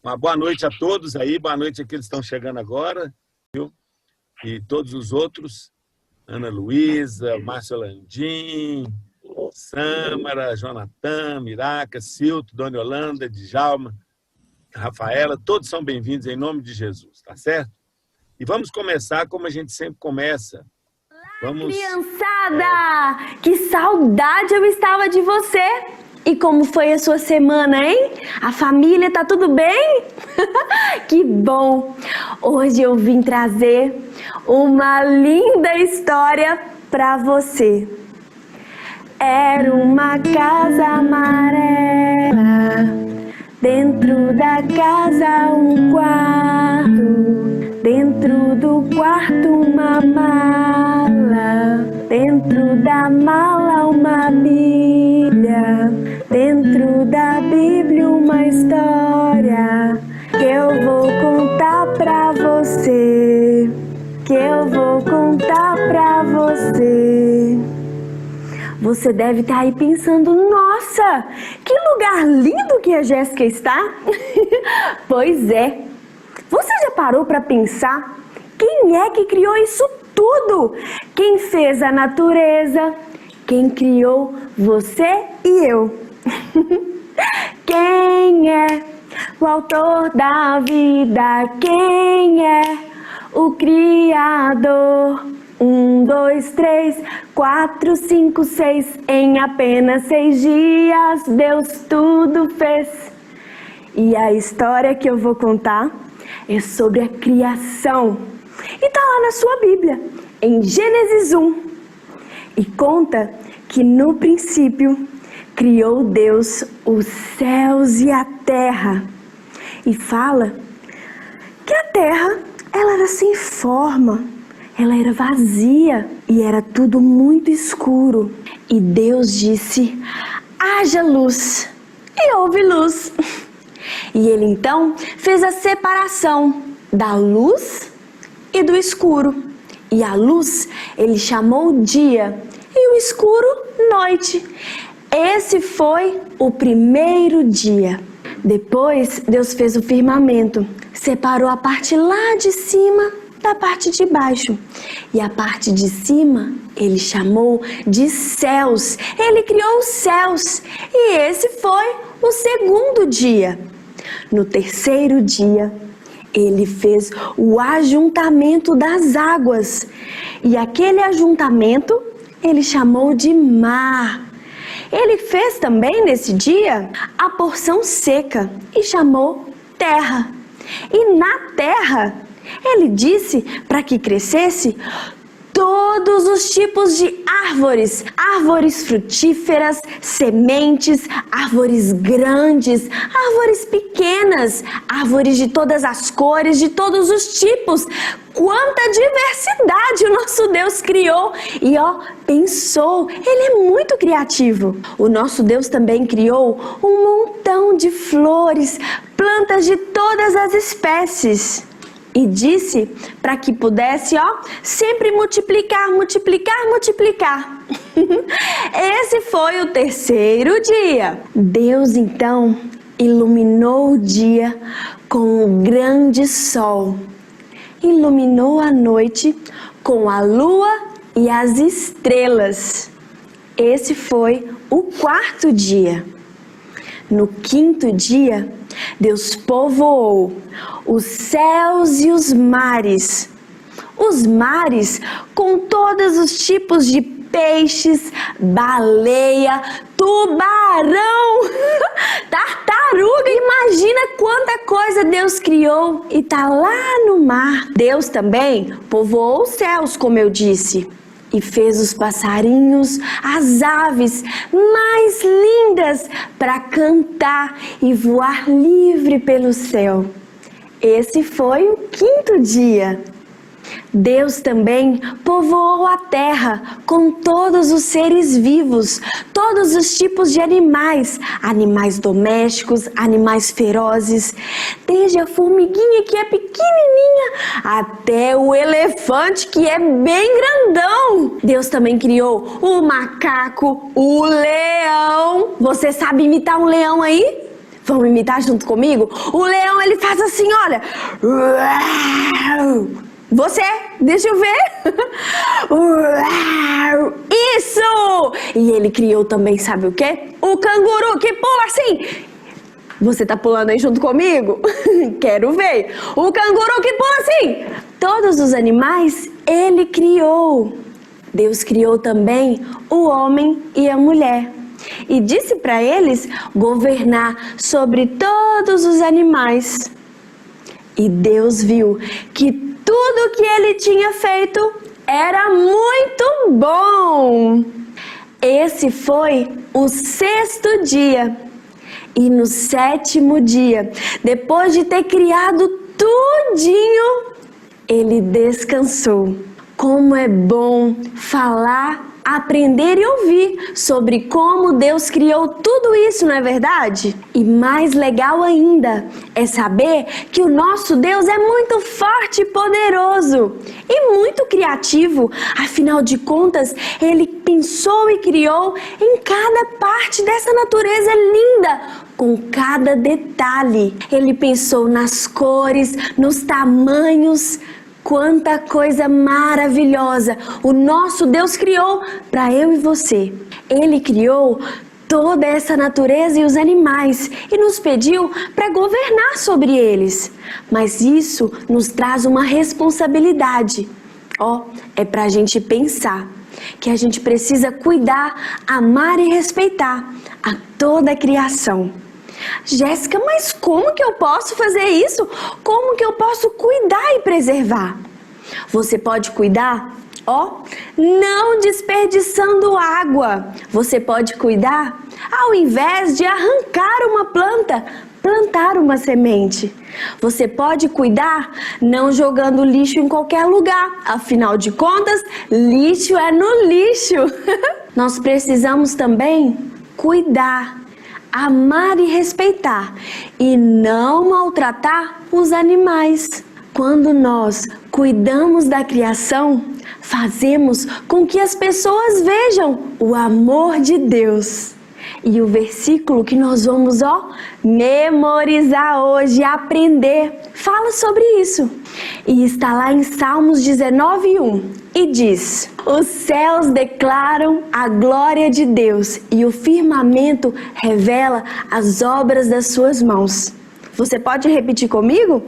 Uma boa noite a todos aí, boa noite àqueles que estão chegando agora, viu? E todos os outros, Ana Luísa, Márcio Landim, Sâmara, Jonathan, Miraca, Cilto, Dona Yolanda, Djalma, Rafaela, todos são bem-vindos em nome de Jesus, tá certo? E vamos começar como a gente sempre começa. Vamos... Criançada, que saudade eu estava de você! E como foi a sua semana, hein? A família tá tudo bem? Que bom! Hoje eu vim trazer uma linda história para você. Era uma casa amarela, dentro da casa um quarto, dentro do quarto uma mala, dentro da mala uma Bíblia, dentro da Bíblia uma história que eu vou contar pra você, que eu vou contar pra você. Você deve estar aí pensando, nossa, que lugar lindo que a Jéssica está. Pois é. Você já parou para pensar quem é que criou isso tudo? Quem fez a natureza? Quem criou você e eu? Quem é o autor da vida? Quem é o Criador? 1, 2, 3, 4, 5, 6. Em apenas 6 dias Deus tudo fez. E a história que eu vou contar é sobre a criação. E tá lá na sua Bíblia, em Gênesis 1. E conta que no princípio criou Deus os céus e a terra. E fala que a terra ela era sem forma. Ela era vazia e era tudo muito escuro. E Deus disse, haja luz. E houve luz. E ele então fez a separação da luz e do escuro. E a luz ele chamou dia e o escuro noite. Esse foi o primeiro dia. Depois Deus fez o firmamento, separou a parte lá de cima da parte de baixo. E a parte de cima ele chamou de céus. Ele criou os céus. E esse foi o segundo dia. No terceiro dia, ele fez o ajuntamento das águas. E aquele ajuntamento ele chamou de mar. Ele fez também nesse dia a porção seca e chamou terra. E na terra ele disse para que crescesse todos os tipos de árvores, árvores frutíferas, sementes, árvores grandes, árvores pequenas, árvores de todas as cores, de todos os tipos. Quanta diversidade o nosso Deus criou e pensou, ele é muito criativo. O nosso Deus também criou um montão de flores, plantas de todas as espécies. E disse para que pudesse, sempre multiplicar, multiplicar, multiplicar. Esse foi o terceiro dia. Deus, então, iluminou o dia com um grande sol. Iluminou a noite com a lua e as estrelas. Esse foi o quarto dia. No quinto dia, Deus povoou os céus e os mares. Os mares com todos os tipos de peixes, baleia, tubarão, tartaruga. Imagina quanta coisa Deus criou e tá lá no mar. Deus também povoou os céus, como eu disse. E fez os passarinhos, as aves mais lindas para cantar e voar livre pelo céu. Esse foi o quinto dia. Deus também povoou a terra com todos os seres vivos, todos os tipos de animais, animais domésticos, animais ferozes, desde a formiguinha que é pequenininha até o elefante que é bem grandão. Deus também criou o macaco, o leão. Você sabe imitar um leão aí? Vamos imitar junto comigo? O leão, ele faz assim, olha. Você, deixa eu ver. Isso! E ele criou também, sabe o quê? O canguru que pula assim. Você tá pulando aí junto comigo? Quero ver. O canguru que pula assim. Todos os animais ele criou. Deus criou também o homem e a mulher. E disse para eles governar sobre todos os animais. E Deus viu que tudo que ele tinha feito era muito bom. Esse foi o 6º dia. E no 7º dia, depois de ter criado tudinho, ele descansou. Como é bom falar, aprender e ouvir sobre como Deus criou tudo isso, não é verdade? E mais legal ainda é saber que o nosso Deus é muito forte e poderoso e muito criativo. Afinal de contas, Ele pensou e criou em cada parte dessa natureza linda, com cada detalhe. Ele pensou nas cores, nos tamanhos. Quanta coisa maravilhosa o nosso Deus criou para eu e você. Ele criou toda essa natureza e os animais e nos pediu para governar sobre eles. Mas isso nos traz uma responsabilidade. É para a gente pensar que a gente precisa cuidar, amar e respeitar a toda a criação. Jéssica, mas como que eu posso fazer isso? Como que eu posso cuidar e preservar? Você pode cuidar, não desperdiçando água. Você pode cuidar, ao invés de arrancar uma planta, plantar uma semente. Você pode cuidar, não jogando lixo em qualquer lugar. Afinal de contas, lixo é no lixo. Nós precisamos também cuidar, amar e respeitar e não maltratar os animais. Quando nós cuidamos da criação, fazemos com que as pessoas vejam o amor de Deus. E o versículo que nós vamos memorizar hoje, aprender, fala sobre isso. E está lá em Salmos 19:1 e diz: os céus declaram a glória de Deus e o firmamento revela as obras das suas mãos. Você pode repetir comigo?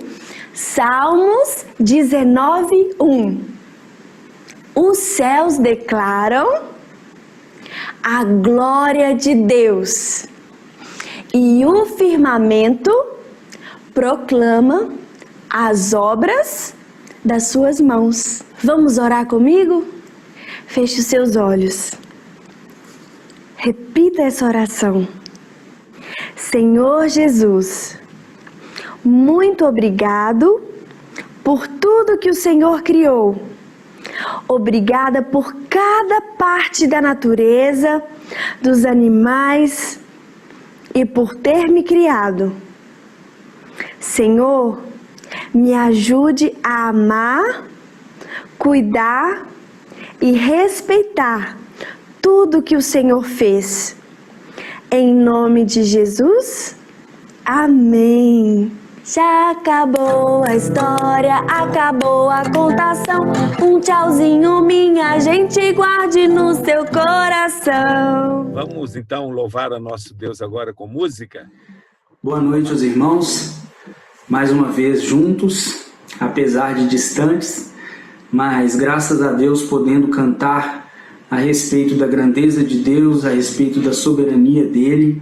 Salmos 19:1. Os céus declaram a glória de Deus e o firmamento proclama as obras das suas mãos. Vamos orar comigo? Feche os seus olhos. Repita essa oração. Senhor Jesus, muito obrigado por tudo que o Senhor criou. Obrigada por cada parte da natureza, dos animais e por ter me criado. Senhor, me ajude a amar, cuidar e respeitar tudo que o Senhor fez. Em nome de Jesus, amém. Já acabou a história, acabou a contação. Um tchauzinho, minha gente, guarde no seu coração. Vamos então louvar a nosso Deus agora com música? Boa noite aos irmãos, mais uma vez juntos, apesar de distantes, mas graças a Deus podendo cantar a respeito da grandeza de Deus, a respeito da soberania dele.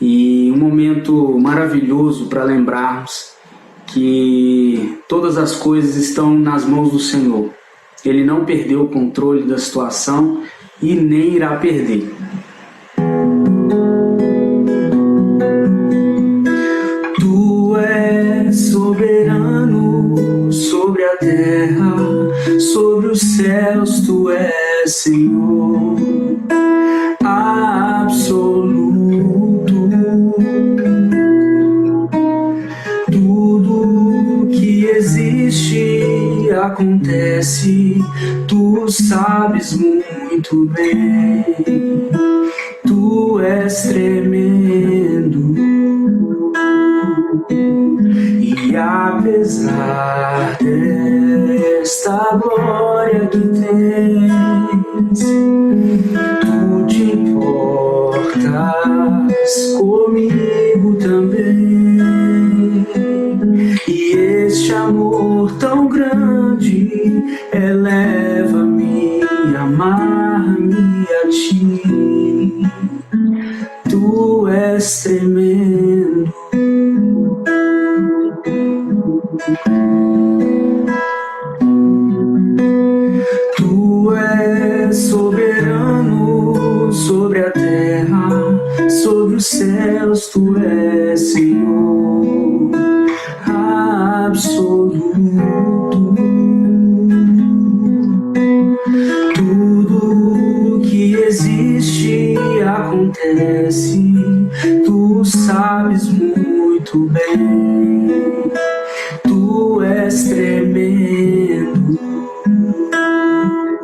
E um momento maravilhoso para lembrarmos que todas as coisas estão nas mãos do Senhor. Ele não perdeu o controle da situação e nem irá perder. Tu és soberano sobre a terra, sobre os céus, tu és Senhor absoluto. Tudo que existe acontece, tu sabes muito bem. Tu és tremendo. E apesar desta glória que tens, tu te importas comigo também. E este amor tão grande eleva-me, amar-me a ti. Tu és tremendo. Tu és soberano sobre a terra, sobre os céus. Tu és Senhor absoluto. Tudo que existe acontece, tu sabes muito bem. Tu és tremendo.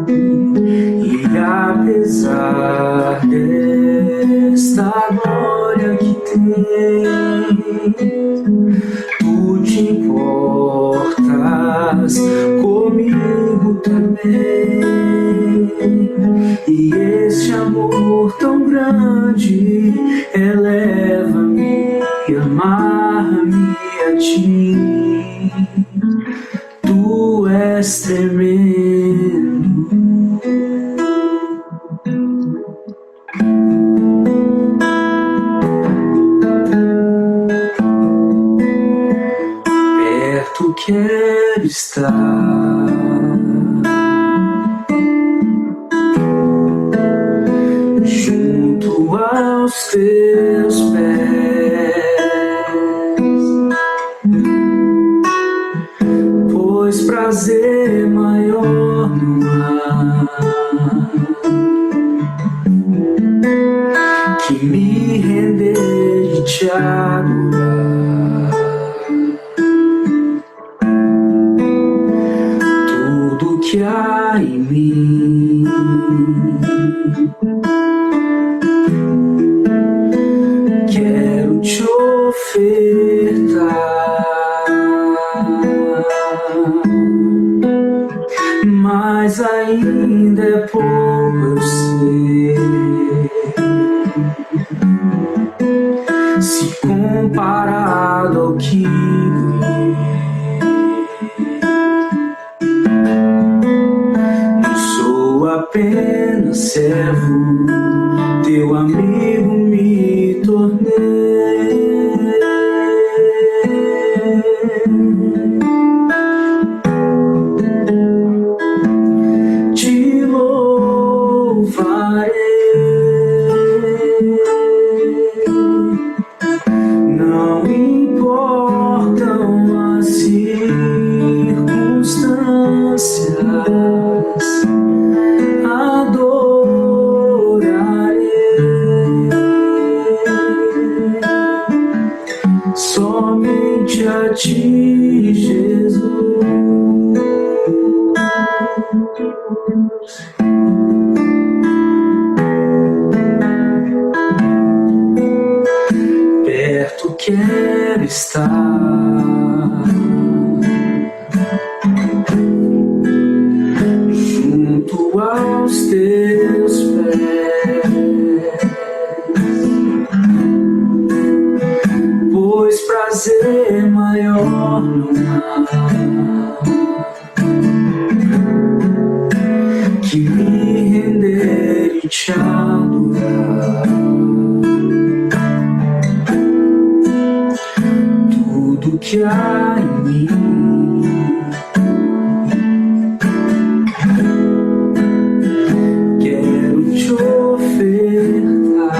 E apesar desta glória que tens, tu te importas comigo também. E este amor tão grande eleva-me, amar-me a ti. Tu és tremendo. Perto quero estar, junto aos teus pés, pois prazer maior não há que me render e te adorar. Tudo que há em mim quero te ofertar, mas ainda é pouco, eu sei. Se comparado ao que eu sou apenas servo, teu amigo me tornei. Te louvarei, não importam as circunstâncias, somente a ti, Jesus. Perto quero estar, junto aos teus pés, pois prazer maior não há que me render e te adorar. Tudo que há em mim quero te ofertar,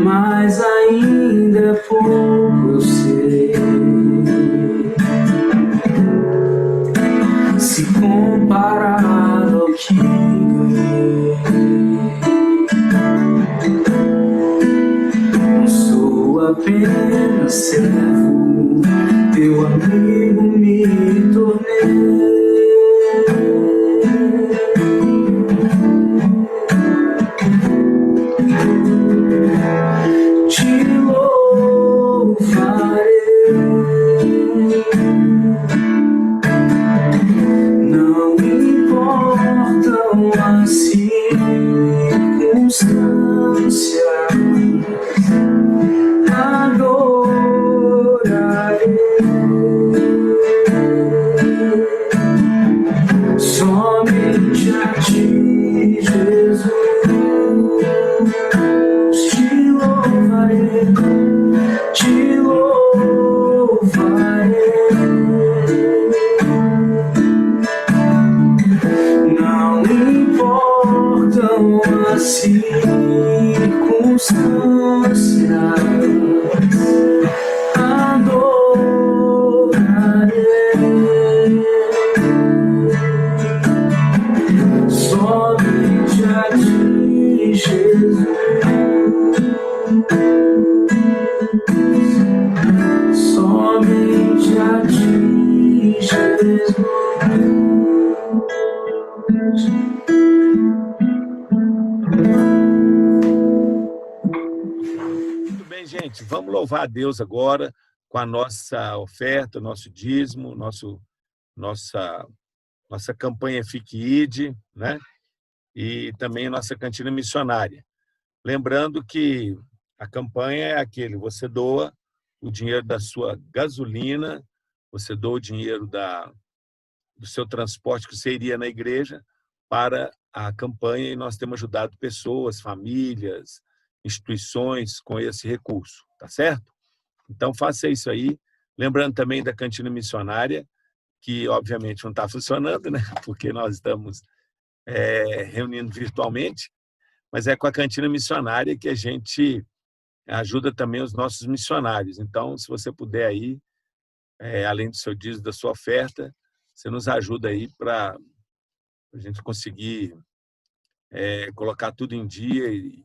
mas ainda é pouco, eu sei. Se comparado ao que ganhei, eu sou apenas servo, teu amigo me tornei. Somente a ti, Jesus. Somente a ti, Jesus. Muito bem, gente. Vamos louvar a Deus agora com a nossa oferta, nosso dízimo, nossa campanha Fique Ide, né? E também a nossa cantina missionária. Lembrando que a campanha é aquele, você doa o dinheiro da sua gasolina, você doa o dinheiro do seu transporte que você iria na igreja para a campanha, e nós temos ajudado pessoas, famílias, instituições com esse recurso, tá certo? Então faça isso aí. Lembrando também da cantina missionária, que obviamente não está funcionando, né? Porque nós estamos reunindo virtualmente, mas é com a cantina missionária que a gente ajuda também os nossos missionários. Então, se você puder aí, além do seu dízimo, da sua oferta, você nos ajuda aí para a gente conseguir colocar tudo em dia e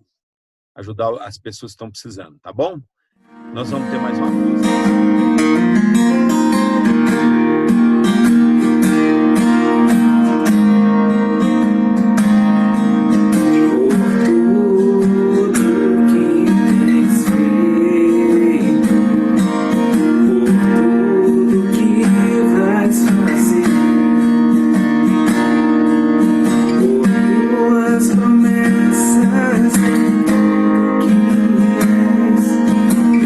ajudar as pessoas que estão precisando, tá bom? Nós vamos ter mais uma música.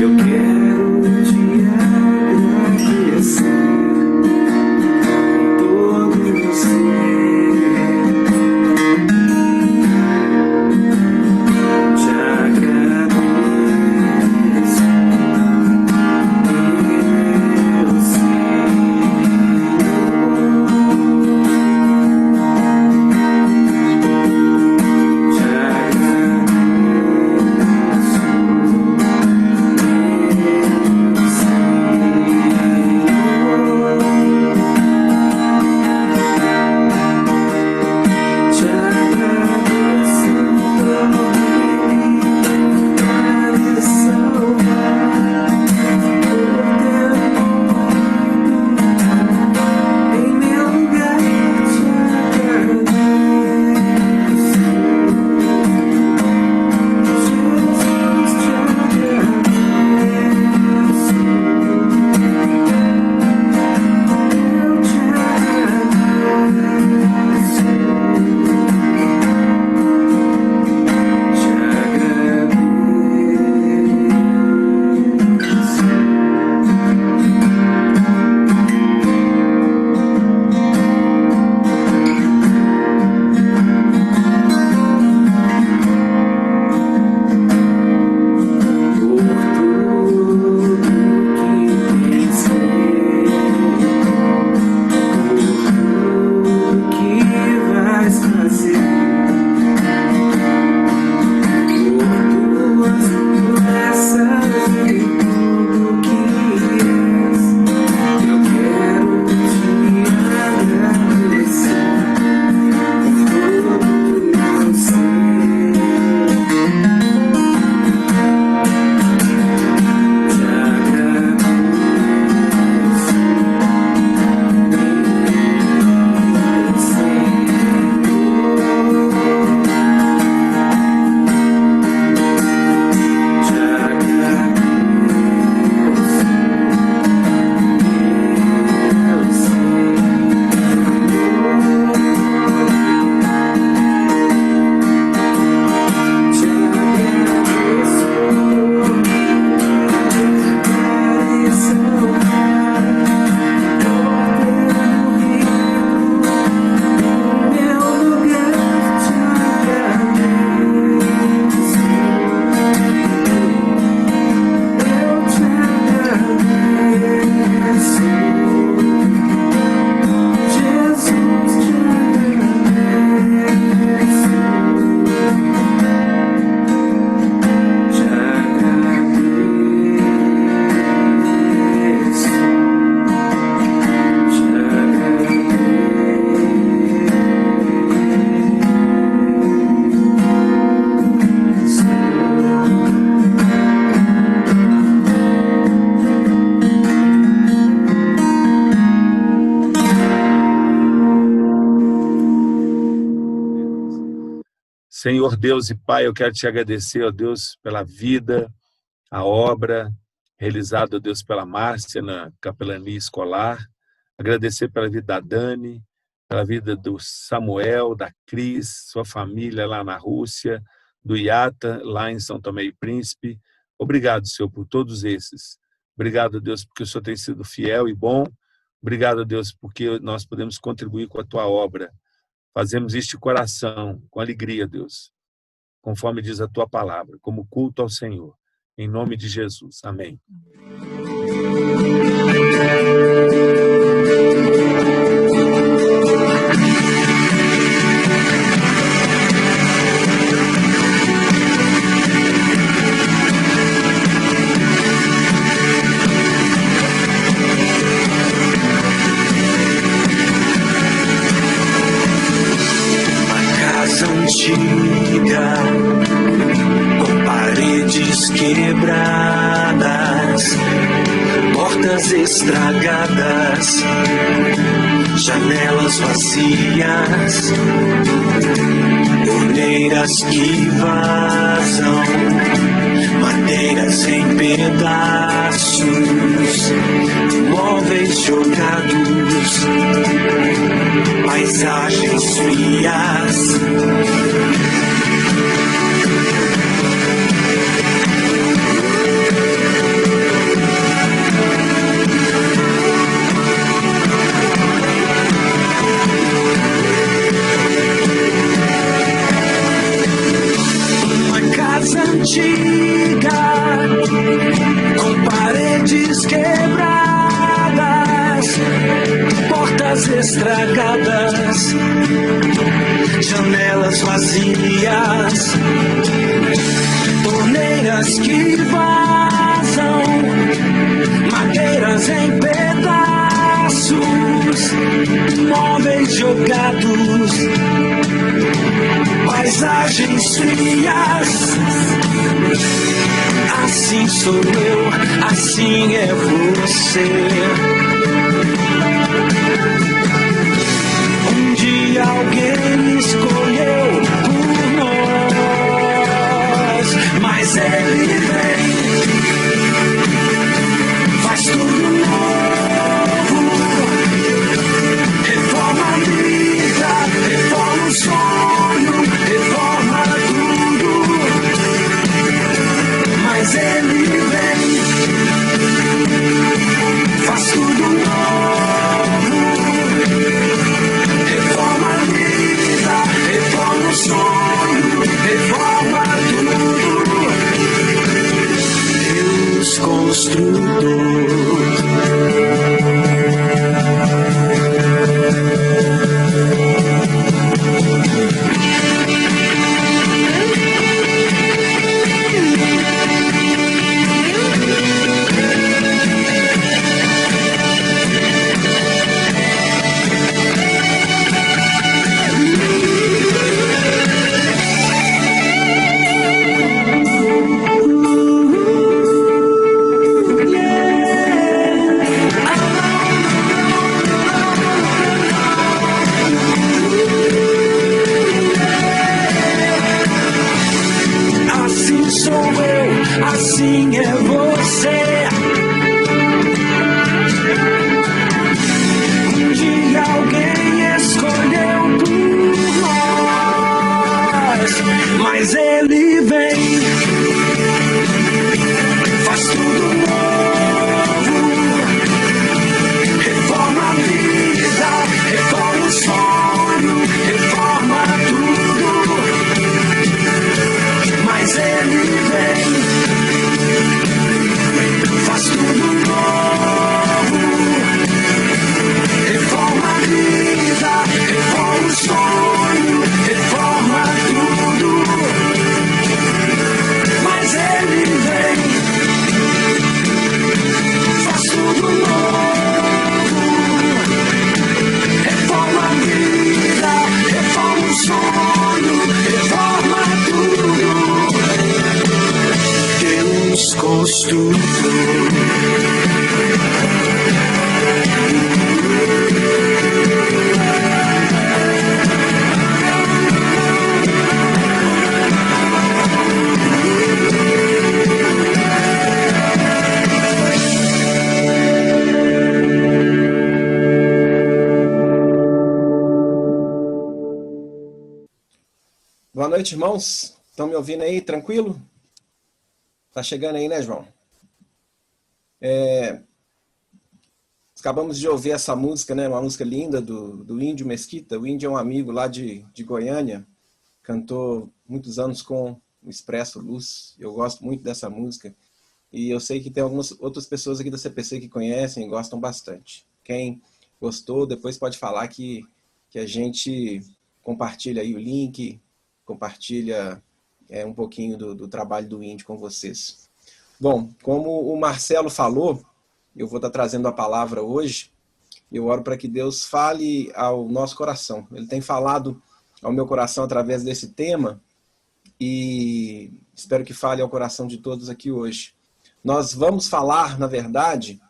Eu quero te agradecer. Senhor Deus e Pai, eu quero te agradecer, ó Deus, pela vida, a obra realizada, ó Deus, pela Márcia na capelania escolar. Agradecer pela vida da Dani, pela vida do Samuel, da Cris, sua família lá na Rússia, do Iata, lá em São Tomé e Príncipe. Obrigado, Senhor, por todos esses. Obrigado, Deus, porque o Senhor tem sido fiel e bom. Obrigado, Deus, porque nós podemos contribuir com a tua obra. Fazemos isto de coração, com alegria, Deus, conforme diz a tua palavra, como culto ao Senhor. Em nome de Jesus. Amém. Antiga, com paredes quebradas, portas estragadas, janelas vazias, torneiras que vazam, madeiras em pedaços, móveis jogados, paisagens frias. Uma casa antiga, com paredes quebradas, portas estragadas, janelas vazias, torneiras que vazam, madeiras em pedaços, móveis jogados, paisagens frias. Assim sou eu, assim é você. Um dia alguém escolheu por nós, mas ele vem, faz tudo novo, reforma a vida, reforma o sonho, reforma tudo, mas ele vem, faz tudo novo, reforma a vida, reforma o sonho, reforma tudo. Deus construtor. Assim sou eu, assim é você. Um dia alguém escolheu por nós, mas ele vem, faz tudo novo, reforma a vida, reforma o sonho, reforma tudo, mas ele vem, faz tudo novo, reforma a vida, reforma o sonho, reforma tudo, mas ele vem, faz tudo novo, reforma a vida, reforma o sonho, reforma tudo. Deus construtor. noite, irmãos. Estão me ouvindo aí, tranquilo? Tá chegando aí, né, João? Acabamos de ouvir essa música, né? Uma música linda do Índio Mesquita. O Índio é um amigo lá de Goiânia. Cantou muitos anos com o Expresso Luz. Eu gosto muito dessa música. E eu sei que tem algumas outras pessoas aqui da CPC que conhecem e gostam bastante. Quem gostou, depois pode falar que a gente compartilha aí o link, compartilha um pouquinho do trabalho do Índio com vocês. Bom, como o Marcelo falou, eu vou estar trazendo a palavra hoje. Eu oro para que Deus fale ao nosso coração. Ele tem falado ao meu coração através desse tema e espero que fale ao coração de todos aqui hoje. Nós vamos falar, na verdade,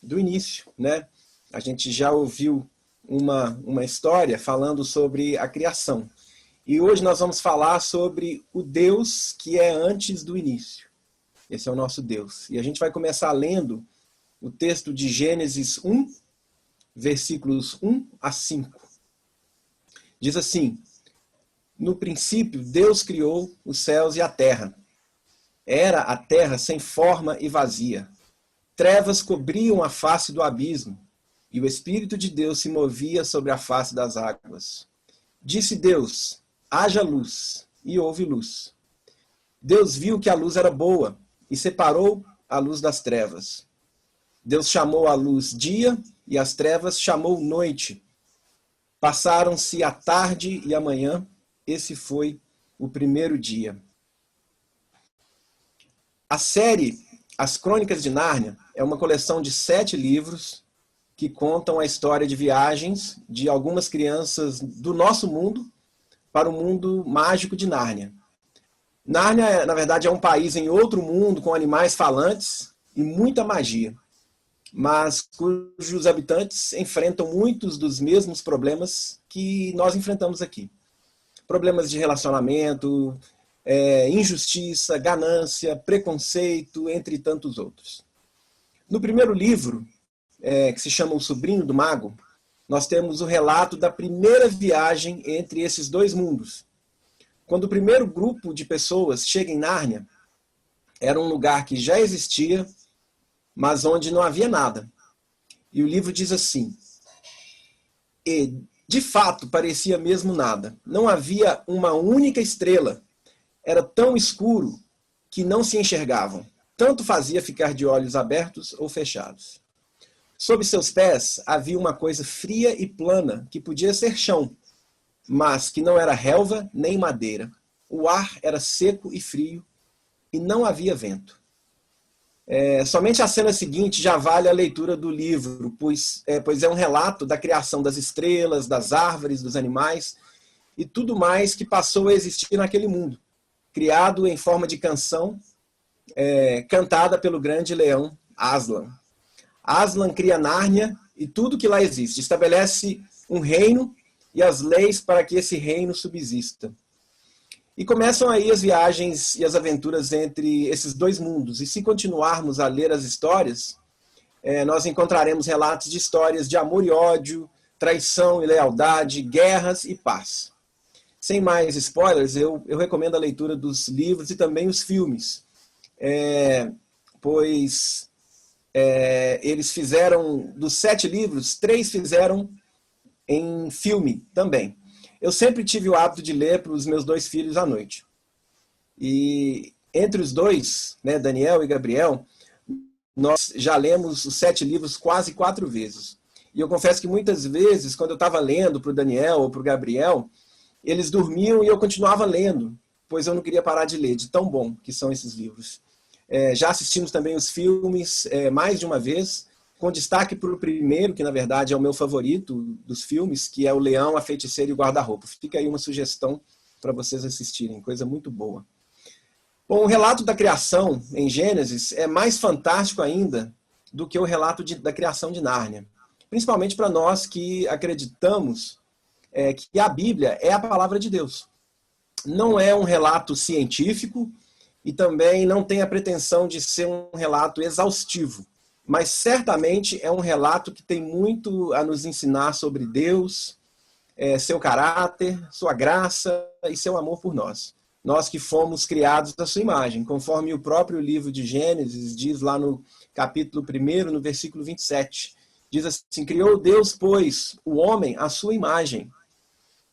do início, né? A gente já ouviu uma história falando sobre a criação. E hoje nós vamos falar sobre o Deus que é antes do início. Esse é o nosso Deus. E a gente vai começar lendo o texto de Gênesis 1, versículos 1 a 5. Diz assim: no princípio, Deus criou os céus e a terra. Era a terra sem forma e vazia. Trevas cobriam a face do abismo, e o Espírito de Deus se movia sobre a face das águas. Disse Deus: haja luz, e houve luz. Deus viu que a luz era boa, e separou a luz das trevas. Deus chamou a luz dia, e as trevas chamou noite. Passaram-se a tarde e a manhã, esse foi o primeiro dia. A série As Crônicas de Nárnia é uma coleção de 7 livros que contam a história de viagens de algumas crianças do nosso mundo para o mundo mágico de Nárnia. Nárnia, na verdade, é um país em outro mundo com animais falantes e muita magia, mas cujos habitantes enfrentam muitos dos mesmos problemas que nós enfrentamos aqui. Problemas de relacionamento, injustiça, ganância, preconceito, entre tantos outros. No primeiro livro, que se chama O Sobrinho do Mago, nós temos o relato da primeira viagem entre esses dois mundos. Quando o primeiro grupo de pessoas chega em Nárnia, era um lugar que já existia, mas onde não havia nada. E o livro diz assim: e, de fato, parecia mesmo nada. Não havia uma única estrela. Era tão escuro que não se enxergavam. Tanto fazia ficar de olhos abertos ou fechados. Sob seus pés havia uma coisa fria e plana, que podia ser chão, mas que não era relva nem madeira. O ar era seco e frio, e não havia vento. Somente a cena seguinte já vale a leitura do livro, pois é um relato da criação das estrelas, das árvores, dos animais, e tudo mais que passou a existir naquele mundo, criado em forma de canção, cantada pelo grande leão Aslan. Aslan cria Nárnia e tudo que lá existe. Estabelece um reino e as leis para que esse reino subsista. E começam aí as viagens e as aventuras entre esses dois mundos. E se continuarmos a ler as histórias, nós encontraremos relatos de histórias de amor e ódio, traição e lealdade, guerras e paz. Sem mais spoilers, eu recomendo a leitura dos livros e também os filmes, pois eles fizeram, dos 7 livros, 3 fizeram em filme também. Eu sempre tive o hábito de ler para os meus 2 filhos à noite. E entre os dois, né, Daniel e Gabriel, nós já lemos os 7 livros quase 4 vezes. E eu confesso que muitas vezes, quando eu estava lendo para o Daniel ou para o Gabriel, eles dormiam e eu continuava lendo, pois eu não queria parar de ler, de tão bom que são esses livros. Já assistimos também os filmes mais de uma vez, com destaque para o primeiro, que na verdade é o meu favorito dos filmes, que é O Leão, a Feiticeira e o Guarda-Roupa. Fica aí uma sugestão para vocês assistirem, coisa muito boa. Bom, o relato da criação em Gênesis é mais fantástico ainda do que o relato da criação de Nárnia. Principalmente para nós que acreditamos que a Bíblia é a palavra de Deus. Não é um relato científico e também não tem a pretensão de ser um relato exaustivo. Mas certamente é um relato que tem muito a nos ensinar sobre Deus, seu caráter, sua graça e seu amor por nós. nós que fomos criados à sua imagem, conforme o próprio livro de Gênesis diz lá no capítulo 1, no versículo 27. Diz assim: criou Deus, pois, o homem à sua imagem.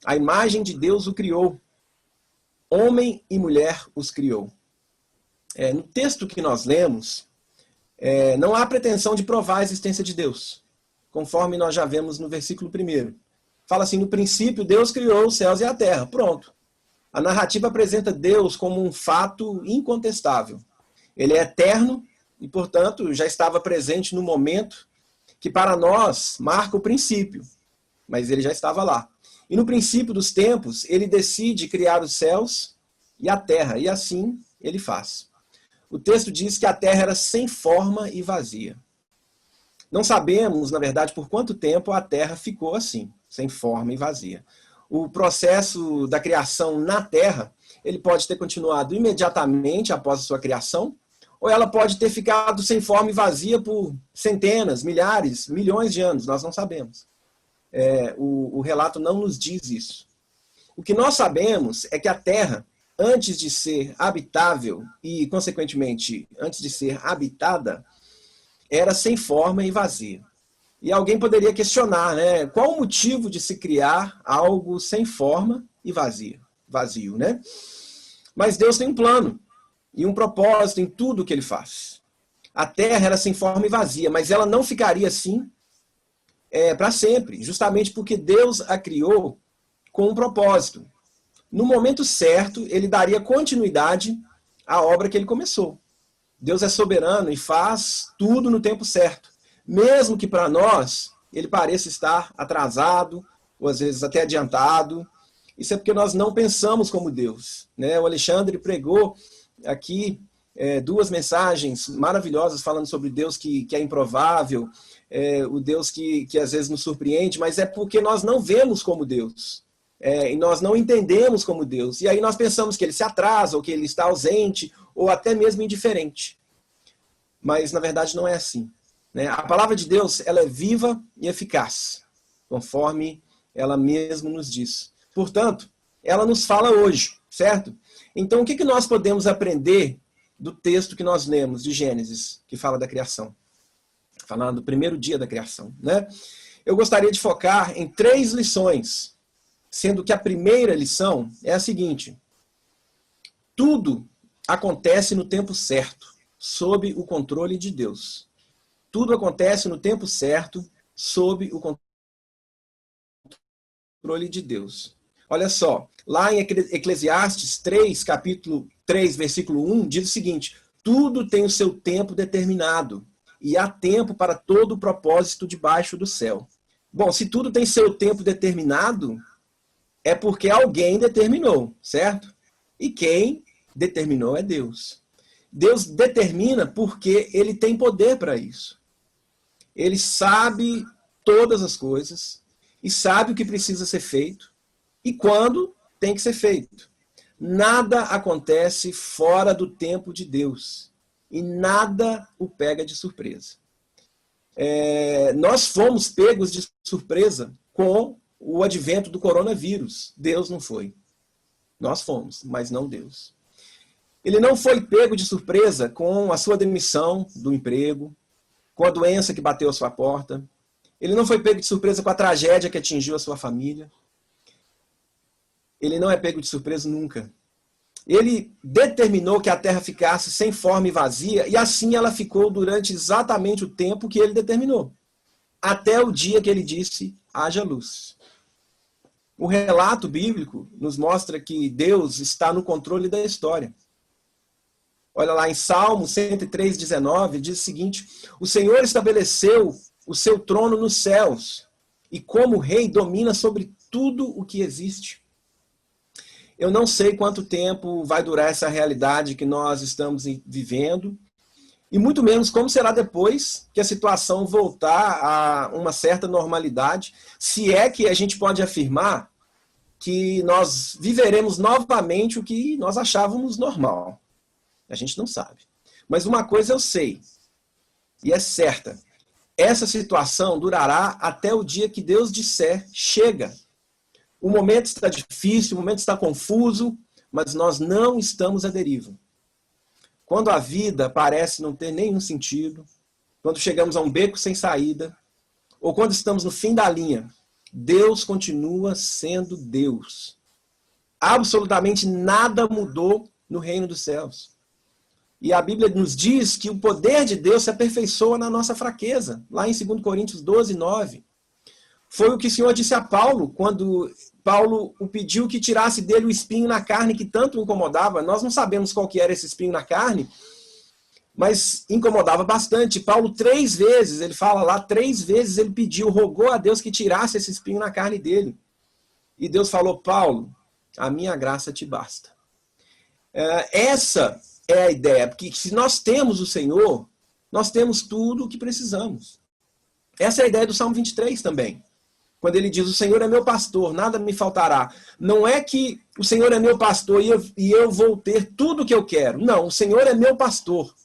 A imagem de Deus o criou. Homem e mulher os criou. No texto que nós lemos, não há pretensão de provar a existência de Deus, conforme nós já vemos no versículo 1. Fala assim: no princípio Deus criou os céus e a terra. Pronto. A narrativa apresenta Deus como um fato incontestável. Ele é eterno e, portanto, já estava presente no momento que para nós marca o princípio, mas ele já estava lá. E no princípio dos tempos, ele decide criar os céus e a terra, e assim ele faz. O texto diz que a terra era sem forma e vazia. Não sabemos, na verdade, por quanto tempo a terra ficou assim, sem forma e vazia. O processo da criação na terra, ele pode ter continuado imediatamente após a sua criação, ou ela pode ter ficado sem forma e vazia por centenas, milhares, milhões de anos, nós não sabemos. O relato não nos diz isso. O que nós sabemos é que a terra, antes de ser habitável e, consequentemente, antes de ser habitada, era sem forma e vazia. E alguém poderia questionar, né? Qual o motivo de se criar algo sem forma e vazio, né? Mas Deus tem um plano e um propósito em tudo o que ele faz. A terra era sem forma e vazia, mas ela não ficaria assim para sempre, justamente porque Deus a criou com um propósito. No momento certo, ele daria continuidade à obra que ele começou. Deus é soberano e faz tudo no tempo certo. Mesmo que para nós ele pareça estar atrasado, ou às vezes até adiantado. Isso é porque nós não pensamos como Deus, né? O Alexandre pregou aqui 2 mensagens maravilhosas falando sobre Deus que é improvável, o Deus que às vezes nos surpreende, mas é porque nós não vemos como Deus. E nós não entendemos como Deus. E aí nós pensamos que ele se atrasa, ou que ele está ausente, ou até mesmo indiferente. Mas na verdade não é assim. A palavra de Deus, ela é viva e eficaz, conforme ela mesma nos diz. Portanto, ela nos fala hoje, certo? Então, o que nós podemos aprender do texto que nós lemos de Gênesis, que fala da criação? Falando do primeiro dia da criação, né? Eu gostaria de focar em 3 lições, sendo que a primeira lição é a seguinte: tudo acontece no tempo certo, sob o controle de Deus. Tudo acontece no tempo certo, sob o controle de Deus. Olha só, lá em Eclesiastes 3, capítulo 3, versículo 1, diz o seguinte: tudo tem o seu tempo determinado, e há tempo para todo o propósito debaixo do céu. Bom, se tudo tem seu tempo determinado, é porque alguém determinou, certo? E quem determinou é Deus. Deus determina porque ele tem poder para isso. Ele sabe todas as coisas e sabe o que precisa ser feito e quando tem que ser feito. Nada acontece fora do tempo de Deus e nada o pega de surpresa. Nós fomos pegos de surpresa com o advento do coronavírus. Deus não foi. Nós fomos, mas não Deus. Ele não foi pego de surpresa com a sua demissão do emprego, com a doença que bateu à sua porta. Ele não foi pego de surpresa com a tragédia que atingiu a sua família. Ele não é pego de surpresa nunca. Ele determinou que a terra ficasse sem forma e vazia, e assim ela ficou durante exatamente o tempo que ele determinou. Até o dia que ele disse, haja luz. O relato bíblico nos mostra que Deus está no controle da história. Olha lá em Salmo 103:19, diz o seguinte: o Senhor estabeleceu o seu trono nos céus, e como rei domina sobre tudo o que existe. Eu não sei quanto tempo vai durar essa realidade que nós estamos vivendo, e muito menos como será depois que a situação voltar a uma certa normalidade, se é que a gente pode afirmar que nós viveremos novamente o que nós achávamos normal. A gente não sabe. Mas uma coisa eu sei, e é certa: essa situação durará até o dia que Deus disser, chega. O momento está difícil, o momento está confuso, mas nós não estamos à deriva. Quando a vida parece não ter nenhum sentido, quando chegamos a um beco sem saída, ou quando estamos no fim da linha, Deus continua sendo Deus. Absolutamente nada mudou no reino dos céus. E a Bíblia nos diz que o poder de Deus se aperfeiçoa na nossa fraqueza. Lá em 2 Coríntios 12, 9. Foi o que o Senhor disse a Paulo, quando Paulo o pediu que tirasse dele o espinho na carne que tanto o incomodava. Nós não sabemos qual que era esse espinho na carne, mas incomodava bastante. Paulo 3 vezes, ele fala lá, 3 vezes ele pediu, rogou a Deus que tirasse esse espinho na carne dele. E Deus falou, Paulo, a minha graça te basta. Essa é a ideia, porque se nós temos o Senhor, nós temos tudo o que precisamos. Essa é a ideia do Salmo 23 também. Quando ele diz, o Senhor é meu pastor, nada me faltará. Não é que o Senhor é meu pastor e eu vou ter tudo o que eu quero. Não, o Senhor é meu pastor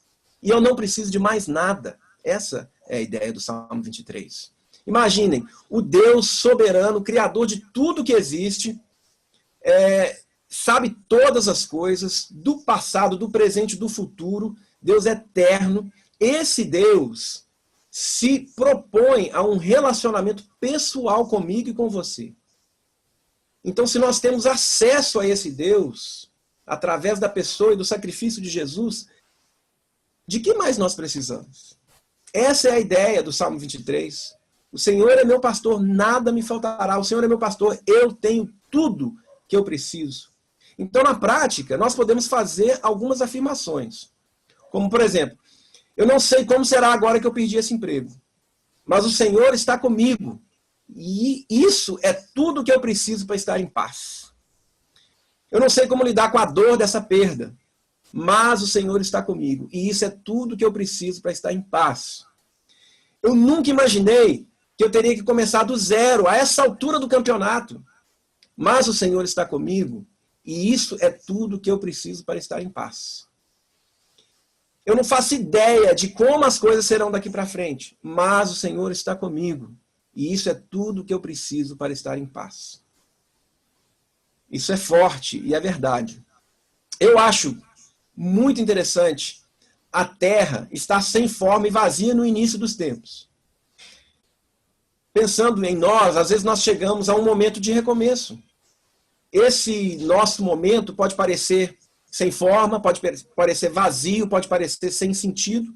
e eu não preciso de mais nada. Essa é a ideia do Salmo 23. Imaginem, o Deus soberano, criador de tudo que existe, sabe todas as coisas, do passado, do presente, do futuro, Deus eterno. Esse Deus se propõe a um relacionamento pessoal comigo e com você. Então, se nós temos acesso a esse Deus, através da pessoa e do sacrifício de Jesus, de que mais nós precisamos? Essa é a ideia do Salmo 23. O Senhor é meu pastor, nada me faltará. O Senhor é meu pastor, eu tenho tudo que eu preciso. Então, na prática, nós podemos fazer algumas afirmações. Como, por exemplo, eu não sei como será agora que eu perdi esse emprego, mas o Senhor está comigo. E isso é tudo que eu preciso para estar em paz. Eu não sei como lidar com a dor dessa perda, mas o Senhor está comigo. E isso é tudo que eu preciso para estar em paz. Eu nunca imaginei que eu teria que começar do zero, a essa altura do campeonato. Mas o Senhor está comigo. E isso é tudo que eu preciso para estar em paz. Eu não faço ideia de como as coisas serão daqui para frente, mas o Senhor está comigo. E isso é tudo que eu preciso para estar em paz. Isso é forte e é verdade. Eu acho muito interessante a terra estar sem forma e vazia no início dos tempos. Pensando em nós, às vezes nós chegamos a um momento de recomeço. Esse nosso momento pode parecer sem forma, pode parecer vazio, pode parecer sem sentido,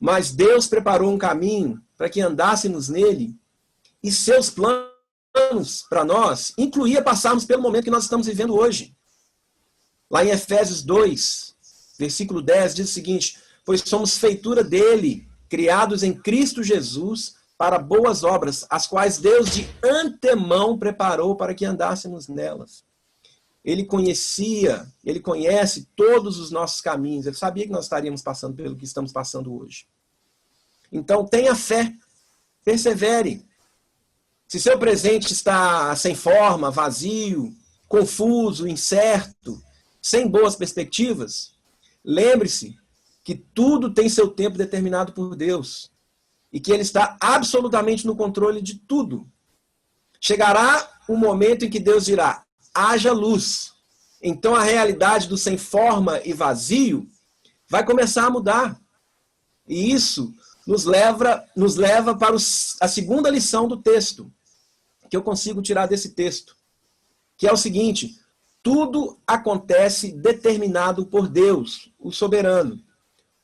mas Deus preparou um caminho para que andássemos nele, e seus planos para nós incluía passarmos pelo momento que nós estamos vivendo hoje. Lá em Efésios 2, versículo 10, diz o seguinte, pois somos feitura dele, criados em Cristo Jesus, para boas obras, as quais Deus de antemão preparou para que andássemos nelas. Ele conhece todos os nossos caminhos. Ele sabia que nós estaríamos passando pelo que estamos passando hoje. Então, tenha fé. Persevere. Se seu presente está sem forma, vazio, confuso, incerto, sem boas perspectivas, lembre-se que tudo tem seu tempo determinado por Deus e que Ele está absolutamente no controle de tudo. Chegará um momento em que Deus dirá, haja luz. Então a realidade do sem forma e vazio vai começar a mudar. E isso nos leva para a segunda lição do texto, que eu consigo tirar desse texto, que é o seguinte, tudo acontece determinado por Deus, o soberano.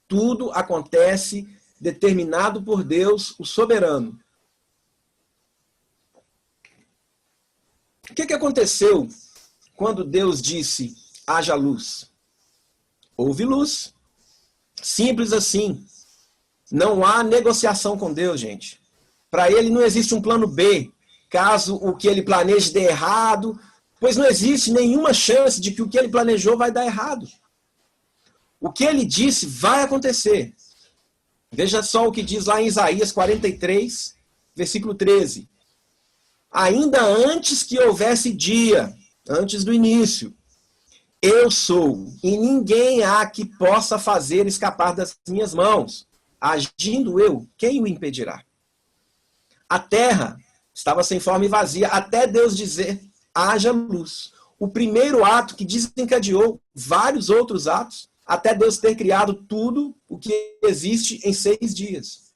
Tudo acontece determinado por Deus, o soberano. O que aconteceu quando Deus disse, haja luz? Houve luz. Simples assim. Não há negociação com Deus, gente. Para Ele não existe um plano B, caso o que Ele planeje dê errado, pois não existe nenhuma chance de que o que Ele planejou vai dar errado. O que Ele disse vai acontecer. Veja só o que diz lá em Isaías 43, versículo 13. Ainda antes que houvesse dia, antes do início, eu sou, e ninguém há que possa fazer escapar das minhas mãos. Agindo eu, quem o impedirá? A terra estava sem forma e vazia, até Deus dizer, haja luz. o primeiro ato que desencadeou vários outros atos, até Deus ter criado tudo o que existe em 6 dias.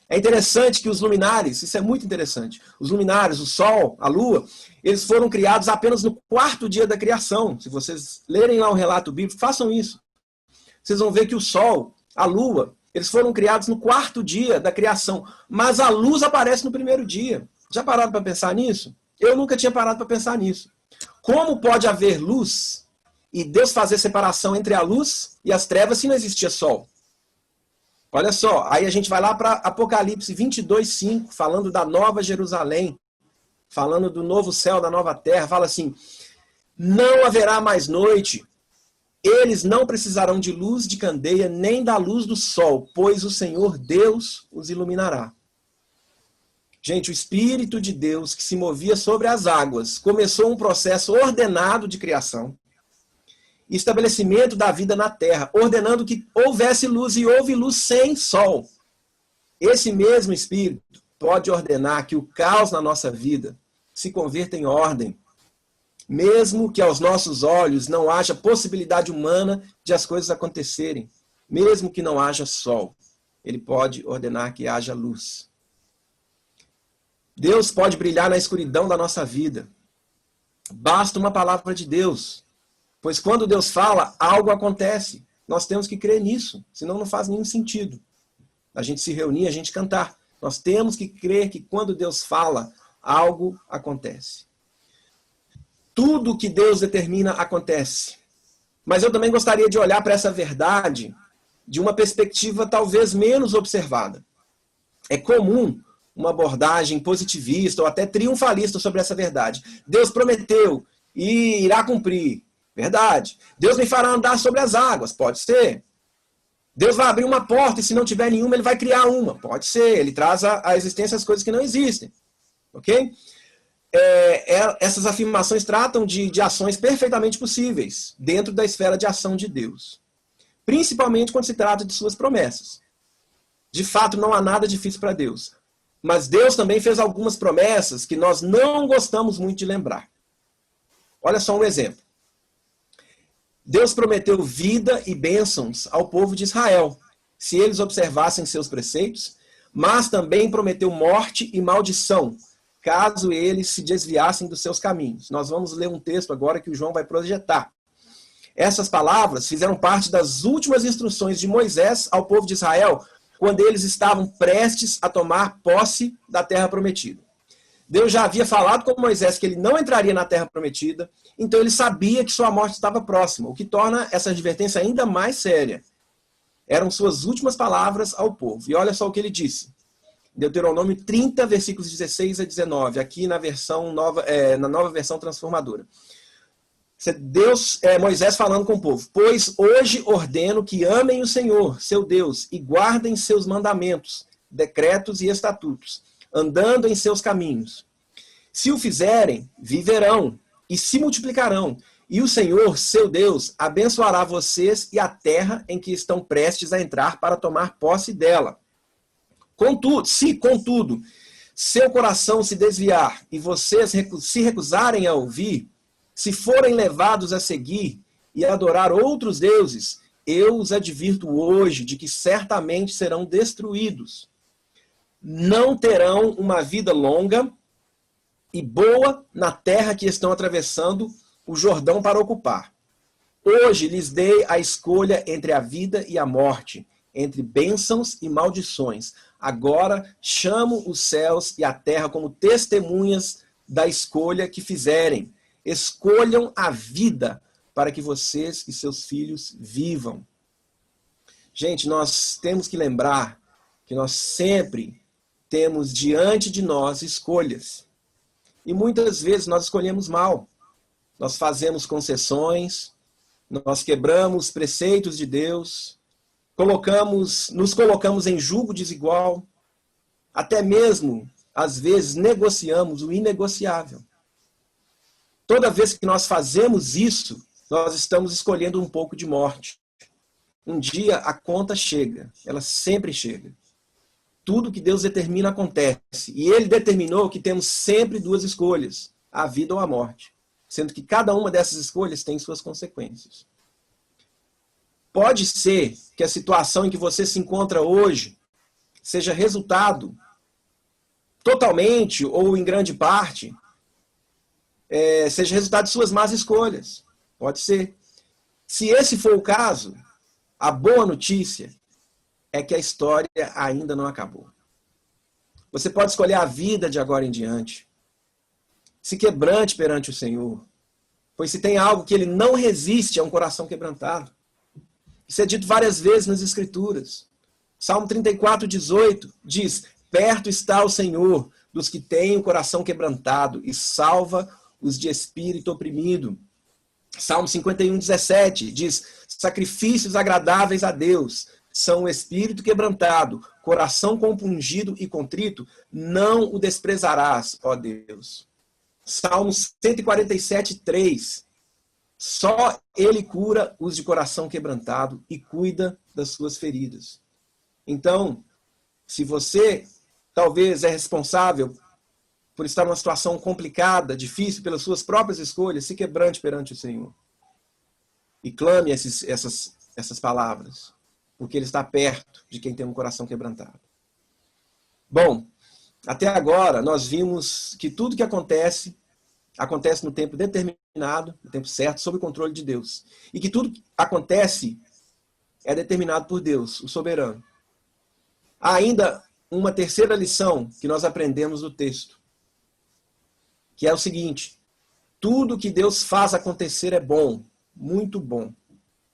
É interessante que os luminares, isso é muito interessante, os luminares, o Sol, a Lua, eles foram criados apenas no 4º dia da criação. Se vocês lerem lá o relato bíblico, façam isso. Vocês vão ver que o Sol, a Lua, eles foram criados no 4º dia da criação, mas a luz aparece no 1º dia. Já pararam para pensar nisso? Eu nunca tinha parado para pensar nisso. Como pode haver luz e Deus fazer separação entre a luz e as trevas se não existia sol? Olha só, aí a gente vai lá para Apocalipse 22:5, falando da nova Jerusalém, falando do novo céu, da nova terra, fala assim: não haverá mais noite, eles não precisarão de luz de candeia, nem da luz do sol, pois o Senhor Deus os iluminará. Gente, o Espírito de Deus que se movia sobre as águas começou um processo ordenado de criação, estabelecimento da vida na terra, ordenando que houvesse luz e houve luz sem sol. Esse mesmo Espírito pode ordenar que o caos na nossa vida se converta em ordem, mesmo que aos nossos olhos não haja possibilidade humana de as coisas acontecerem, mesmo que não haja sol, ele pode ordenar que haja luz. Deus pode brilhar na escuridão da nossa vida. Basta uma palavra de Deus. Pois quando Deus fala, algo acontece. Nós temos que crer nisso, senão não faz nenhum sentido a gente se reunir, a gente cantar. Nós temos que crer que quando Deus fala, algo acontece. Tudo que Deus determina acontece. Mas eu também gostaria de olhar para essa verdade de uma perspectiva talvez menos observada. É comum uma abordagem positivista ou até triunfalista sobre essa verdade. Deus prometeu e irá cumprir. Verdade. Deus me fará andar sobre as águas. Pode ser. Deus vai abrir uma porta e se não tiver nenhuma, ele vai criar uma. Pode ser. Ele traz à existência as coisas que não existem. Ok? Essas afirmações tratam de ações perfeitamente possíveis dentro da esfera de ação de Deus. Principalmente quando se trata de suas promessas. De fato, não há nada difícil para Deus. Mas Deus também fez algumas promessas que nós não gostamos muito de lembrar. Olha só um exemplo. Deus prometeu vida e bênçãos ao povo de Israel, se eles observassem seus preceitos, mas também prometeu morte e maldição, caso eles se desviassem dos seus caminhos. Nós vamos ler um texto agora que o João vai projetar. Essas palavras fizeram parte das últimas instruções de Moisés ao povo de Israel, quando eles estavam prestes a tomar posse da terra prometida. Deus já havia falado com Moisés que ele não entraria na terra prometida, então ele sabia que sua morte estava próxima, o que torna essa advertência ainda mais séria. Eram suas últimas palavras ao povo. E olha só o que ele disse. Deuteronômio 30, versículos 16 a 19, aqui na nova versão transformadora. Moisés falando com o povo. Pois hoje ordeno que amem o Senhor, seu Deus, e guardem seus mandamentos, decretos e estatutos, andando em seus caminhos. Se o fizerem, viverão e se multiplicarão. E o Senhor, seu Deus, abençoará vocês e a terra em que estão prestes a entrar para tomar posse dela. Contudo, seu coração se desviar e vocês se recusarem a ouvir, se forem levados a seguir e a adorar outros deuses, eu os advirto hoje de que certamente serão destruídos. Não terão uma vida longa e boa na terra que estão atravessando o Jordão para ocupar. Hoje lhes dei a escolha entre a vida e a morte, entre bênçãos e maldições. Agora chamo os céus e a terra como testemunhas da escolha que fizerem. Escolham a vida para que vocês e seus filhos vivam. Gente, nós temos que lembrar que nós sempre temos diante de nós escolhas. E muitas vezes nós escolhemos mal. Nós fazemos concessões, nós quebramos preceitos de Deus, nos colocamos em julgo desigual, até mesmo, às vezes, negociamos o inegociável. Toda vez que nós fazemos isso, nós estamos escolhendo um pouco de morte. Um dia a conta chega, ela sempre chega. Tudo que Deus determina acontece. E Ele determinou que temos sempre duas escolhas, a vida ou a morte. sendo que cada uma dessas escolhas tem suas consequências. Pode ser que a situação em que você se encontra hoje seja resultado, totalmente ou em grande parte, seja resultado de suas más escolhas. Pode ser. Se esse for o caso, a boa notícia é que a história ainda não acabou. Você pode escolher a vida de agora em diante. Se quebrante perante o Senhor, pois se tem algo que ele não resiste, é um coração quebrantado. Isso é dito várias vezes nas Escrituras. Salmo 34:18 diz: perto está o Senhor dos que têm o coração quebrantado e salva os de espírito oprimido. Salmo 51:17 diz: sacrifícios agradáveis a Deus são o espírito quebrantado, coração compungido e contrito, não o desprezarás, ó Deus. Salmo 147:3 só ele cura os de coração quebrantado e cuida das suas feridas. Então, se você talvez é responsável por estar numa situação complicada, difícil, pelas suas próprias escolhas, se quebrante perante o Senhor. E clame essas palavras, porque Ele está perto de quem tem um coração quebrantado. Bom, até agora nós vimos que tudo que acontece no tempo determinado, no tempo certo, sob o controle de Deus. E que tudo que acontece é determinado por Deus, o soberano. Há ainda uma terceira lição que nós aprendemos do texto, que é o seguinte: tudo que Deus faz acontecer é bom, muito bom.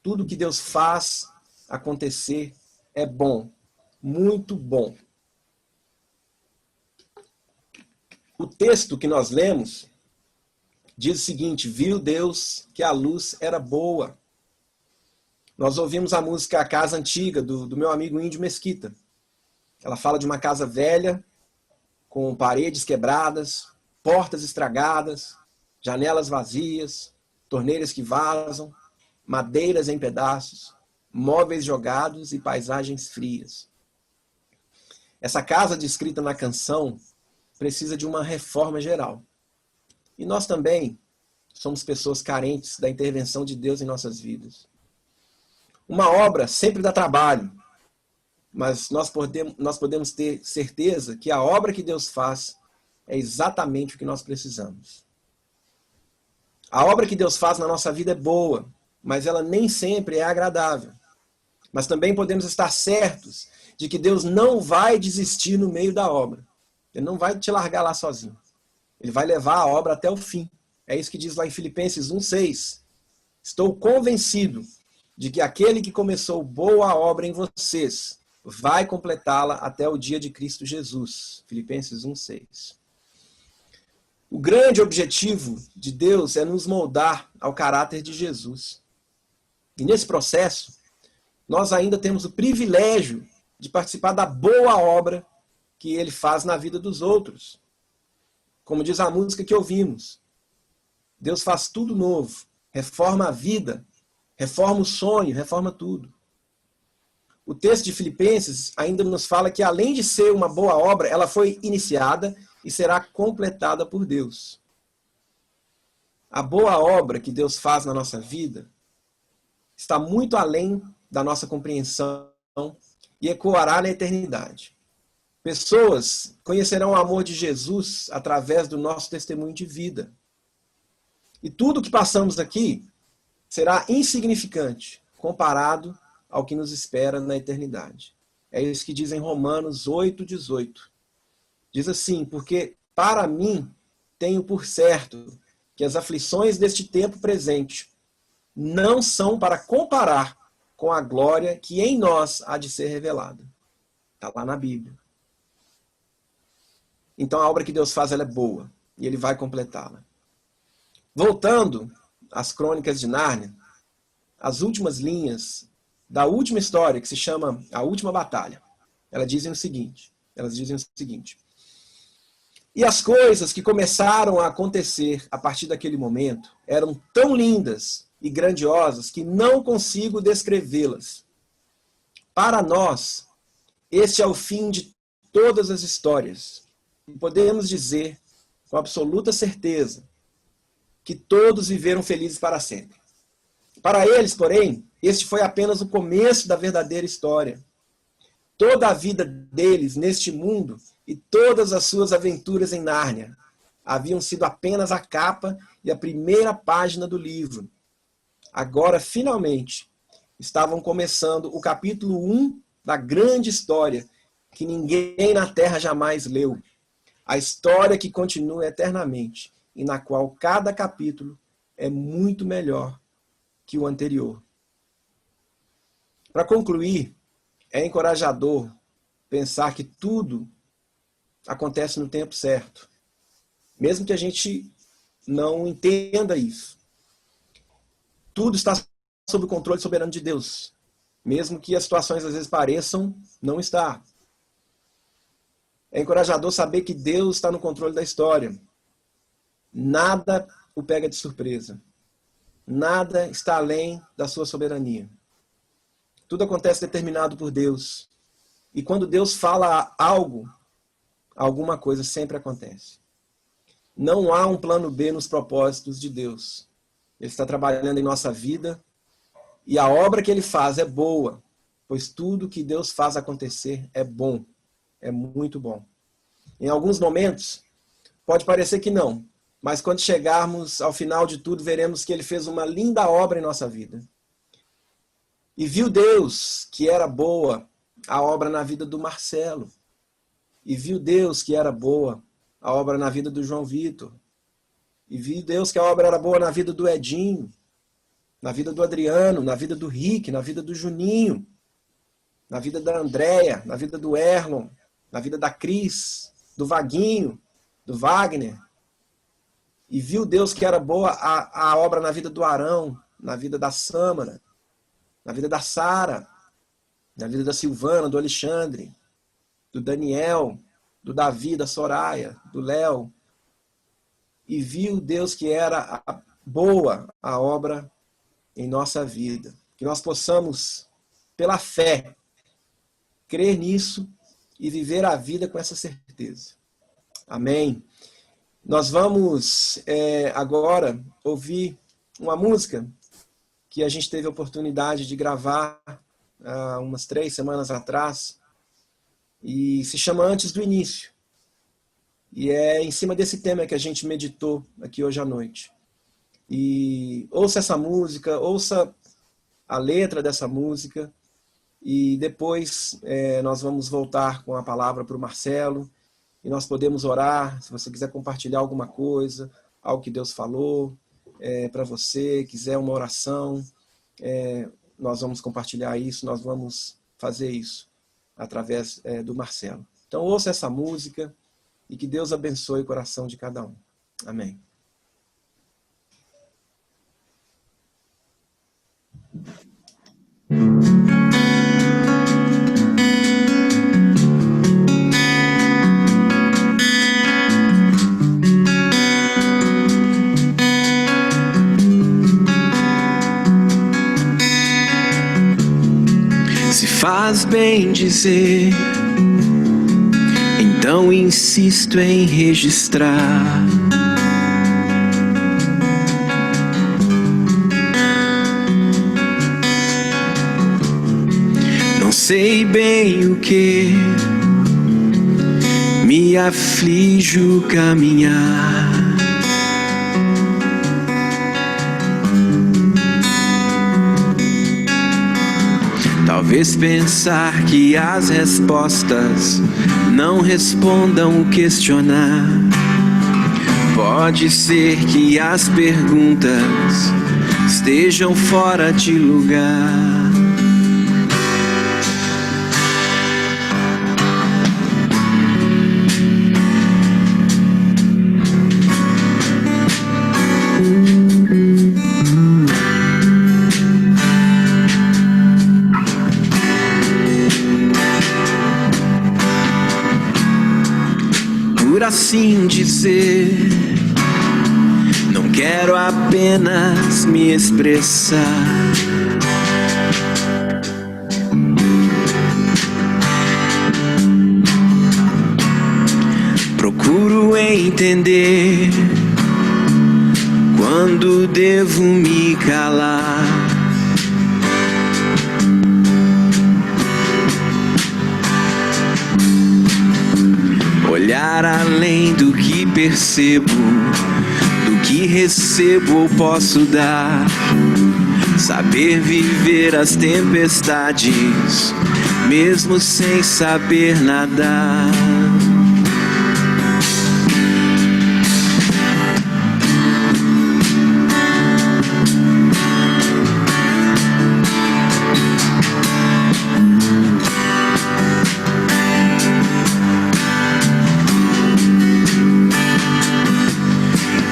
Tudo que Deus faz acontecer é bom, muito bom. O texto que nós lemos diz o seguinte: viu Deus que a luz era boa. Nós ouvimos a música A Casa Antiga, do meu amigo Índio Mesquita. Ela fala de uma casa velha, com paredes quebradas, portas estragadas, janelas vazias, torneiras que vazam, madeiras em pedaços, móveis jogados e paisagens frias. Essa casa descrita na canção precisa de uma reforma geral. E nós também somos pessoas carentes da intervenção de Deus em nossas vidas. Uma obra sempre dá trabalho, mas nós podemos ter certeza que a obra que Deus faz é exatamente o que nós precisamos. A obra que Deus faz na nossa vida é boa, mas ela nem sempre é agradável. Mas também podemos estar certos de que Deus não vai desistir no meio da obra. Ele não vai te largar lá sozinho. Ele vai levar a obra até o fim. É isso que diz lá em Filipenses 1:6. Estou convencido de que aquele que começou boa obra em vocês vai completá-la até o dia de Cristo Jesus. Filipenses 1:6. O grande objetivo de Deus é nos moldar ao caráter de Jesus. E nesse processo, nós ainda temos o privilégio de participar da boa obra que Ele faz na vida dos outros. Como diz a música que ouvimos, Deus faz tudo novo, reforma a vida, reforma o sonho, reforma tudo. O texto de Filipenses ainda nos fala que, além de ser uma boa obra, ela foi iniciada e será completada por Deus. A boa obra que Deus faz na nossa vida está muito além da nossa compreensão e ecoará na eternidade. Pessoas conhecerão o amor de Jesus através do nosso testemunho de vida. E tudo que passamos aqui será insignificante comparado ao que nos espera na eternidade. É isso que diz em Romanos 8:18. Diz assim: porque para mim tenho por certo que as aflições deste tempo presente não são para comparar com a glória que em nós há de ser revelada. Está lá na Bíblia. Então a obra que Deus faz, ela é boa, e Ele vai completá-la. Voltando às Crônicas de Nárnia, as últimas linhas da última história, que se chama A Última Batalha, elas dizem o seguinte: e as coisas que começaram a acontecer a partir daquele momento eram tão lindas e grandiosas que não consigo descrevê-las. Para nós, este é o fim de todas as histórias. E podemos dizer com absoluta certeza que todos viveram felizes para sempre. Para eles, porém, este foi apenas o começo da verdadeira história. Toda a vida deles neste mundo e todas as suas aventuras em Nárnia haviam sido apenas a capa e a primeira página do livro. Agora, finalmente, estavam começando o capítulo 1 da grande história que ninguém na Terra jamais leu. A história que continua eternamente e na qual cada capítulo é muito melhor que o anterior. Para concluir, é encorajador pensar que tudo acontece no tempo certo, mesmo que a gente não entenda isso. Tudo está sob o controle soberano de Deus, mesmo que as situações às vezes pareçam não estar. É encorajador saber que Deus está no controle da história. Nada o pega de surpresa. Nada está além da sua soberania. Tudo acontece determinado por Deus. E quando Deus fala algo, alguma coisa sempre acontece. Não há um plano B nos propósitos de Deus. Ele está trabalhando em nossa vida e a obra que Ele faz é boa, pois tudo que Deus faz acontecer é bom, é muito bom. Em alguns momentos, pode parecer que não, mas quando chegarmos ao final de tudo, veremos que Ele fez uma linda obra em nossa vida. E viu Deus que era boa a obra na vida do Marcelo. E viu Deus que era boa a obra na vida do João Vitor. E viu Deus que a obra era boa na vida do Edinho, na vida do Adriano, na vida do Rick, na vida do Juninho, na vida da Andréia, na vida do Erlon, na vida da Cris, do Vaguinho, do Wagner. E viu Deus que era boa a obra na vida do Arão, na vida da Sâmara, na vida da Sara, na vida da Silvana, do Alexandre, do Daniel, do Davi, da Soraya, do Léo. E viu Deus que era boa a obra em nossa vida. Que nós possamos, pela fé, crer nisso e viver a vida com essa certeza. Amém. Nós vamos agora ouvir uma música que a gente teve a oportunidade de gravar há umas 3 semanas atrás, e se chama Antes do Início. E é em cima desse tema que a gente meditou aqui hoje à noite. E ouça essa música, ouça a letra dessa música, e depois nós vamos voltar com a palavra para o Marcelo, e nós podemos orar, se você quiser compartilhar alguma coisa, algo que Deus falou para você, quiser uma oração, nós vamos compartilhar isso, nós vamos fazer isso através do Marcelo. Então ouça essa música e que Deus abençoe o coração de cada um. Amém. Se faz bem dizer, então insisto em registrar. Não sei bem o que me aflige o caminhar. Talvez pensar que as respostas não respondam o questionar. Pode ser que as perguntas estejam fora de lugar. Por assim dizer, não quero apenas me expressar. Procuro entender quando devo me calar. Olhar além do que percebo, do que recebo ou posso dar. Saber viver as tempestades, mesmo sem saber nadar.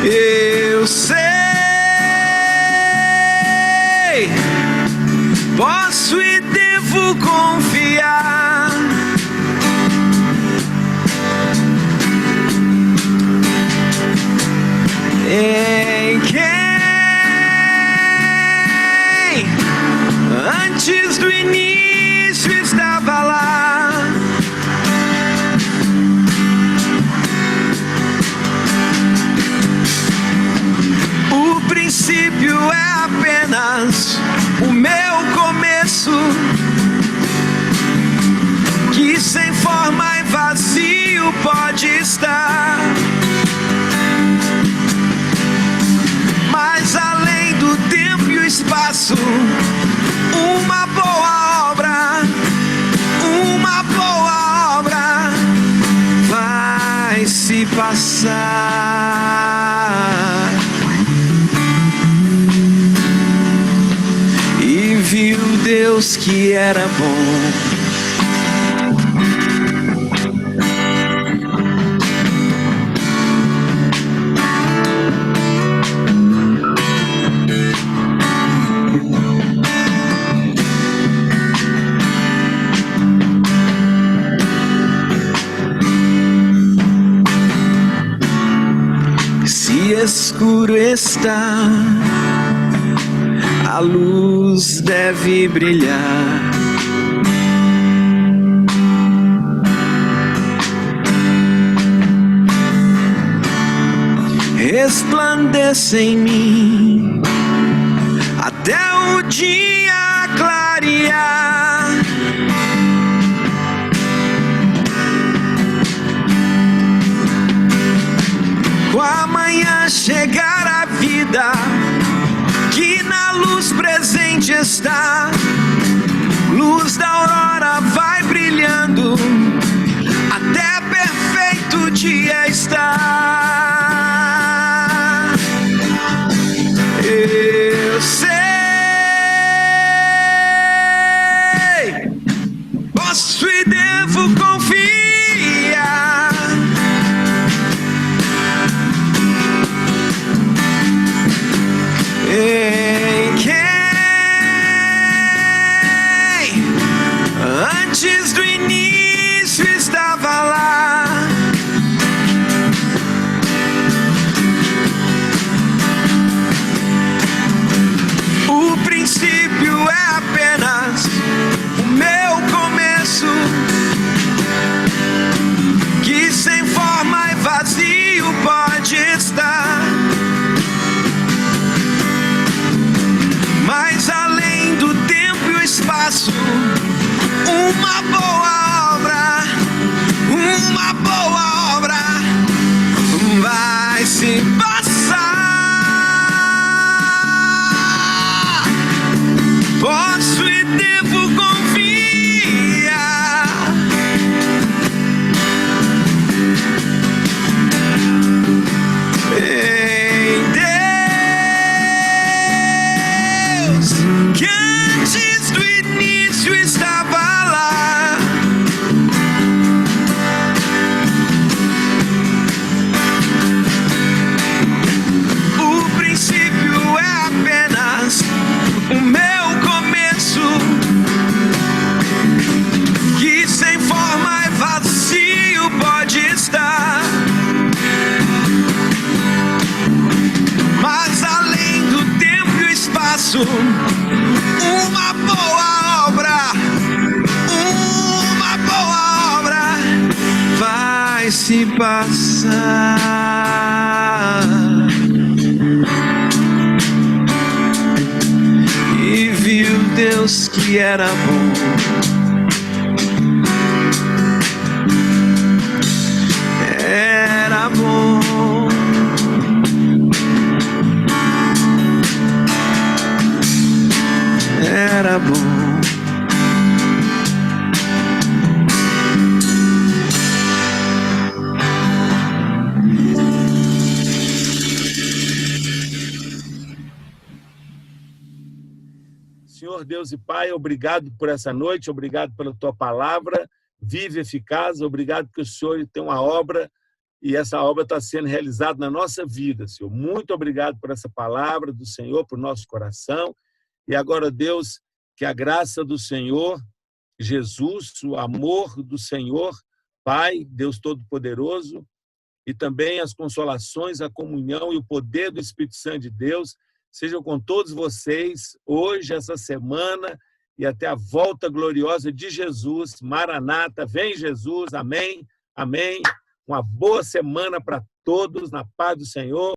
Eu sei, posso e devo confiar. Em quem antes do início estava lá. O princípio é apenas o meu começo, que sem forma e vazio pode estar. Mas além do tempo e o espaço, uma boa obra vai se passar. E viu Deus que era bom. Se escuro está, a luz deve brilhar. Resplandeça em mim até o dia clarear. Com a manhã chegar a vida, que na luz presente está. Luz da aurora vai brilhando, até perfeito dia está. Eu sei, posso e devo confiar. Em quem antes do início estava lá. O princípio é apenas o meu começo, que sem forma e vazio pode estar. Mas além do tempo e o espaço, uma boa obra vai se passar. Posso e devo confiar. Em Deus, que antes do início estava lá. O princípio é apenas o meu começo, que sem forma e vazio pode estar. Mas além do tempo e o espaço, uma boa obra vai se passar. que era bom. Era bom. Era bom. Senhor Deus e Pai, obrigado por essa noite, obrigado pela Tua palavra, vive e eficaz, obrigado que o Senhor tem uma obra e essa obra está sendo realizada na nossa vida, Senhor. Muito obrigado por essa palavra do Senhor, por nosso coração. E agora, Deus, que a graça do Senhor Jesus, o amor do Senhor, Pai, Deus Todo-Poderoso, e também as consolações, a comunhão e o poder do Espírito Santo de Deus sejam com todos vocês hoje, essa semana, e até a volta gloriosa de Jesus. Maranata, vem Jesus, amém, amém. Uma boa semana para todos, na paz do Senhor.